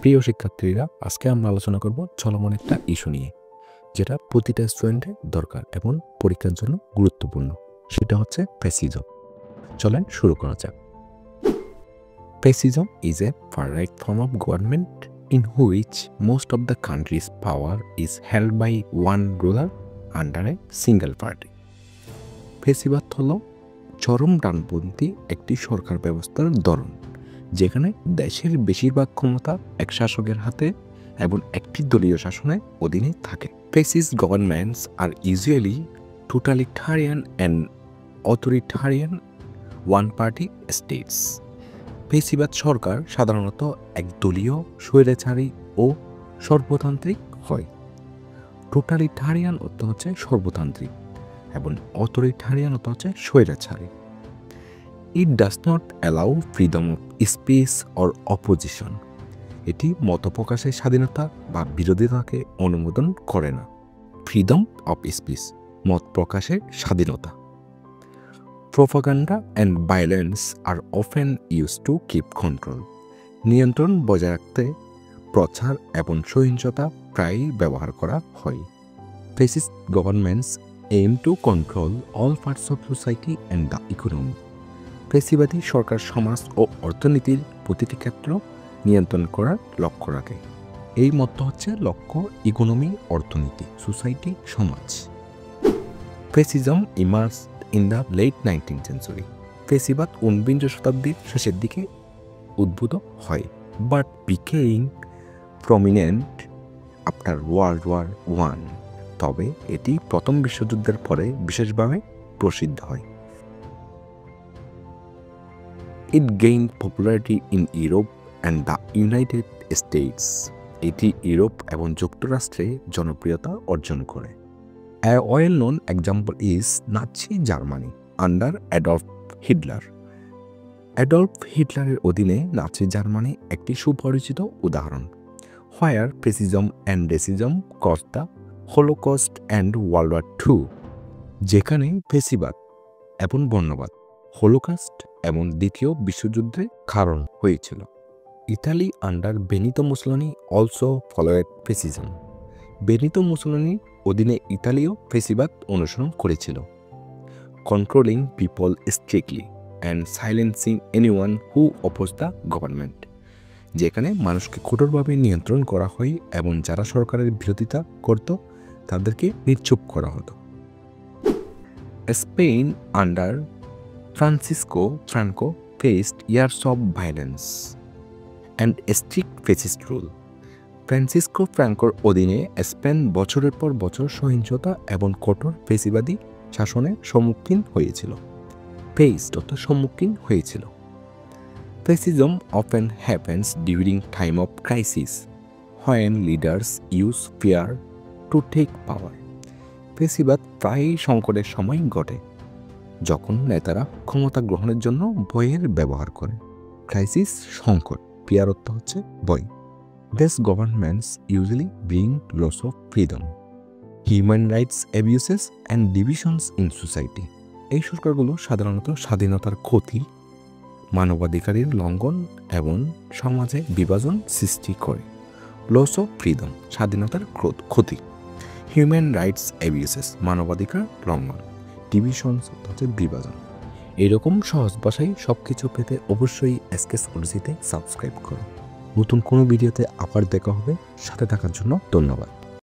প্রিয় শিক্ষার্থীরা, আজকে আমরা আলোচনা করব চলমান একটা ইস্যু নিয়ে, যেটা প্রতিটা স্টুডেন্টের দরকার এবং পরীক্ষার জন্য গুরুত্বপূর্ণ। সেটা হচ্ছে ফ্যাসিজম। চলেন শুরু করা যাক। Fascism is a far-right form of government in which most of the country's power is held by one ruler under a single party. ফ্যাসিবাদ হল চরম ডানপন্থী একটি সরকার ব্যবস্থার ধরন, যেখানে দেশের বেশিরভাগ ক্ষমতা এক শাসকের হাতে এবং একটি দলীয় শাসনের অধীনে থাকে। Fascist governments are usually totalitarian and authoritarian one-party states. ফ্যাসিবাদ সরকার সাধারণত একদলীয়, স্বৈরাচারী ও সর্বতান্ত্রিক হয়। টোটালিটারিয়ান অর্থ হচ্ছে সর্বতান্ত্রিক এবং অথরিটারিয়ান অর্থ হচ্ছে স্বৈরাচারী। It does not allow freedom of speech or opposition. এটি মত প্রকাশের স্বাধীনতা বা বিরোধিতাকে অনুমোদন করে না। ফ্রিডম অফ স্পিচ, মত প্রকাশের স্বাধীনতা। Propaganda and violence are often use to keep control. নিয়ন্ত্রণ বজায় রাখতে প্রচার এবং সহিংসতা প্রায়ই ব্যবহার করা হয়। Fascist governments aim to control all parts of society and the economy. ফ্যাসিবাদী সরকার সমাজ ও অর্থনীতির প্রতিটি ক্ষেত্র নিয়ন্ত্রণ করার লক্ষ্য রাখে। এই মত হচ্ছে লক্ষ্য ইকোনমি, অর্থনীতি, সোসাইটি, সমাজ। Fascism emerged in the late 19th century. ফ্যাসিবাদ 19শ শতাব্দীর শেষের দিকে উদ্ভূত হয়, but becoming prominent after World War one. তবে এটি প্রথম বিশ্বযুদ্ধের পরে বিশেষভাবে প্রসিদ্ধ হয়। It gain popularity in Europe and the United States. এটি ইউরোপ এবং যুক্তরাষ্ট্রে জনপ্রিয়তা অর্জন করে। A well-known example is Nazi Germany under Adolf Hitler. Adolf হিটলারের অধীনে নাচি জার্মানি একটি সুপরিচিত উদাহরণ। Where fascism and racism cause the Holocaust and World War two. যেখানে ফ্যাসিবাদ এবং বর্ণবাদ হলোকাস্ট এবং দ্বিতীয় বিশ্বযুদ্ধের কারণ হয়েছিল। Italy under Benito Mussolini also followed fascism. Benito মুসোলিনির অধীনে ইতালিও ফ্যাসিবাদ অনুসরণ করেছিল। Controlling people strictly and silencing anyone who oppose the government. যেখানে মানুষকে কঠোরভাবে নিয়ন্ত্রণ করা হয় এবং যারা সরকারের বিরোধিতা করত তাদেরকে নিশ্চুপ করা হতো। Spain under Francisco Franco faced years of violence and strict fascist rule. Francisco ফ্রাঙ্কোর অধীনে স্পেন বছরের পর বছর সহিংসতা এবং কঠোর ফ্যাসিবাদী শাসনের সম্মুখীন হয়েছিল। ফেসড অর্থাৎ সম্মুখীন হয়েছিল। Fascism often happens during time of crisis when leaders use fear to take power. ফ্যাসিবাদ প্রায়ই সংকটের সময় ঘটে, যখন নেতারা ক্ষমতা গ্রহণের জন্য ভয়ের ব্যবহার করে। ক্রাইসিস সংকট, ফিয়ার অর্থ হচ্ছে ভয়। These governments usually bring loss of freedom, human rights abuses and divisions in society. এই সরকারগুলো সাধারণত স্বাধীনতার ক্ষতি, মানবাধিকারের লঙ্ঘন এবং সমাজে বিভাজন সৃষ্টি করে। লস অফ ফ্রিডম, স্বাধীনতার ক্ষতি। হিউম্যান রাইটস অ্যাবিউসেস, মানবাধিকার লঙ্ঘন। ডিভিশনস হচ্ছে বিভাজন। এরকম সহজ ভাষায় সব কিছু পেতে অবশ্যই এসকে স্কুলসিতে সাবস্ক্রাইব করো। নতুন কোনো ভিডিওতে আবার দেখা হবে। সাথে থাকার জন্য ধন্যবাদ।